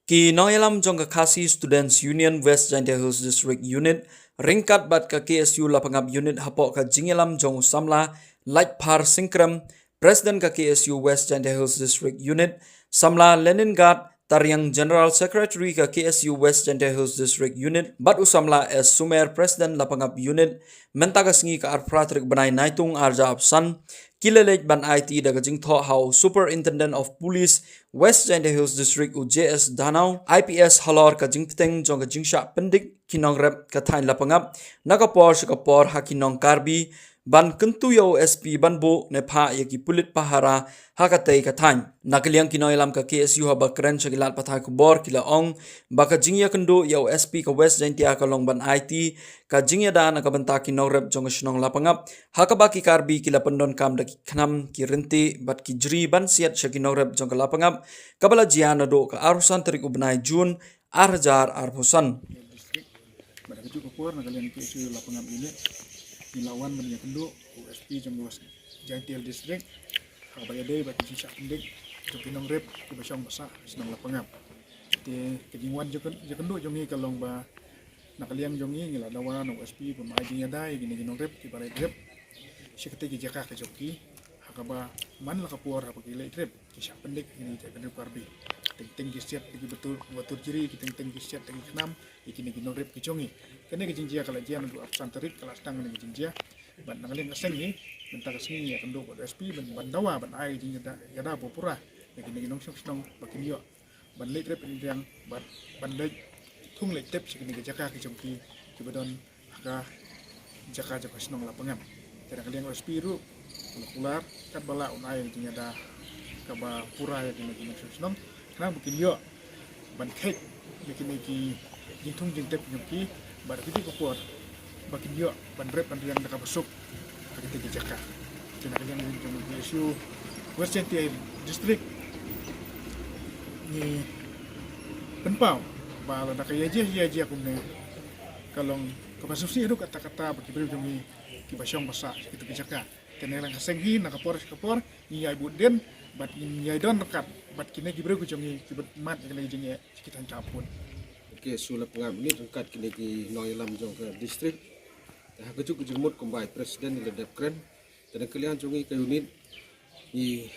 Ki Noyalam jong ka Khasi Students Union West Jaintia Hills District Unit ringkat bat ka KSU lapangap unit hapok ka Jingelam jong samla Light Par Singkram President ka KSU West Jaintia Hills District Unit samla Leningrad Tariang General Secretary ka KSU West Jaintia Hills District Unit bat usamla as Sumer President lapangap unit mentagasngi ka arpratrik banai naitung arja absan kilelej ban IT daga jingtho how Superintendent of Police West Jaintia Hills District UJS Danau IPS halor ka jingpteng jong ka jingsha pendik kinong rep ka thain lapangap nakapor shikapor hakinong karbi ban kentu yo SP ban bo ne pha yaki pulit pahara hakatei ka thain nakliang kinoilam ka KSU haba kren chagilat pathai kubor kila ong baka jingya kendo yo SP ka West Jaintia ka long ban IT ka jingya da nakabanta kinong rep jong shnong lapangap hakabaki karbi kila pendon kam daki khnam ki renti bat ki jri ban siat shakinong rep jong ka lapangap kabala jiana do ka arusan tarik ubnai Jun arjar arpusan pada itu kapur nakalian KSU lapangap ini dilawan banyak kendo USP jong West Jaintia District habaya day baki jingsa pendik pinong rep ki basang basa senang lapangap te kejingwan jekendo jongi kalong ba nakalian jongi ngila dawan USP pemai jingya dai gini ginong rep ki barai rep sekete ki jaka ke joki hakaba man la kapur hapaki le rep ki sak pendik ini te kendo karbi ting kisiat lagi betul jiri ting kisiat lagi kenam ikini ginong rep ki jongi kene ki jingjia kala jia mendu absan terik kala stang ne jingjia ban nangalin kaseng ni bentar kesini ya kendo ko SP ban dawa ban ai jingjia da popura ikini ginong snong bakin yo ban le rep ni yang ban le thung le tep sikini ki jaka ki jongki ki badon ka jaka snong lapangam kira kalian SP ru kular kat bala unai jingjia da kaba pura ya kini snong nah mungkin yo ban kek bikin iki jingtung jingtep nyuki bar kiti kopor bakin yo ban rep ban yang dekat besok kita dijaka kena yang jingtung KSU West Jaintia District ni penpau bala nak ya je kumne kalong kapasusi itu kata-kata bagi beri jongi ki basyong basa kita dijaka kena lang kasenghi nakapor ni ai buden bat nyai don dekat bat kini gibre ku jongi kibat mat kena jinge kita campun ke sulap ngam ni dekat kini ki Noyalam jong ke distrik ha kejuk jemut kombai presiden di ledap kren dan kalian jongi ke unit ni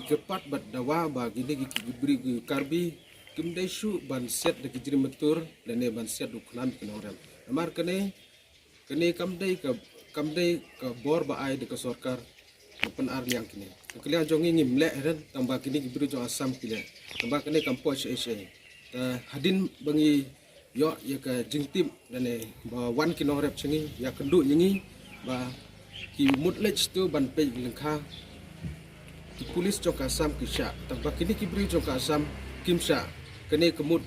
kerpat bat dawa ba gini ki gibri ki karbi kimdesu ban set de kijri metur dan ne ban set duknan kenoram amar kene kamdai ka bor ba ai de ke sorkar pen arliang kini kalian jongi ngimle ren tambah kini gibru jong asam kile tambah kini kampo HSA hadin bangi yo ya ka jingtip dan ba wan kino rep chengi ya kendu nyingi ba ki mutlej tu ban pe lengkha ki polis jong asam kisha tambah kini gibru jong asam kimsha kini kemut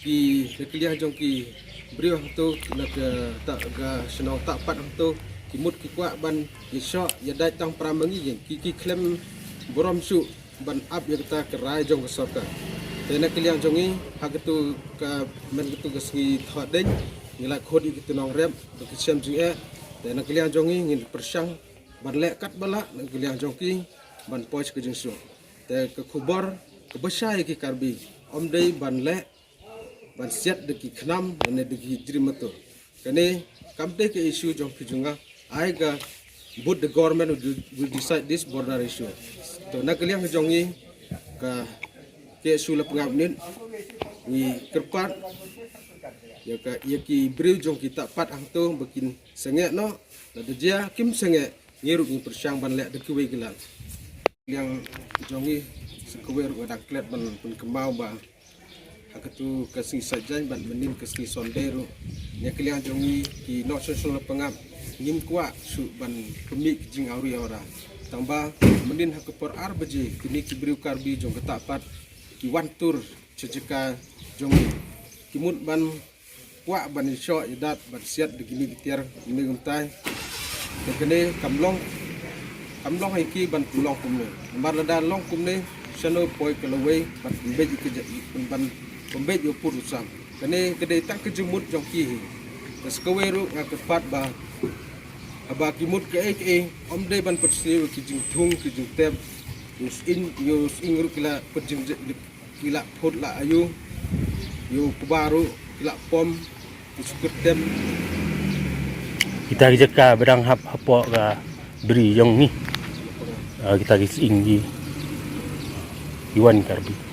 ki kalian jong ki brio tu nak tak ga senau tak pat tu kimut ki kwa ban isyo ya dai tang pramangi ki klem borom su ban up ya kita kerai jong kesorka tena kiliang jongi hagatu ka men gitu gesgi thodeng ngila khodi gitu nong rem ki sem jinge tena kiliang jongi ngin persang ban lekat bala nang kiliang jongki ban poch ke jingsu te ke khubor ke besai ki karbi om dei ban le ban siat de ki khnam ne de ki drimato kene kamte ke issue jong ki junga aiga but the government will decide this border issue to nakaliang jongi ka KSU lapangap nin ni kerpat ya ka yaki bril jong kita pat ang to bakin senge no la dia kim senge ngiru ni persyang ban lek de kuwe gelang yang jongi sekuwer wadak klet ban pun kemau ba akatu kasih sajan ban menin kasih sondero nya kaliang jongi ki no social lapangap ngim kwa su ban pemik jing auri ora tambah menin hakapor arbaji kini kibriu karbi jong ketapat ki wantur ceceka jong kimut ban kwa ban isyo idat ban siat begini gitiar ini untai kene kamlong hai ki ban pulong kumne mar lada long kumne Shano poi kalaway pat pembej ke ban pembej yo pur usam. Kene kedai tak kejemut jong ki. Tas kaweru ngakepat ba aba kimut ke om dei ban persni ki jing thung ki jing tem yus ingru kila pejing kila phot la ayu yo kubaru kila pom isukut tem Kita jeka berang hapo ka beri yang ni. Kita kising di Iwan Karbi.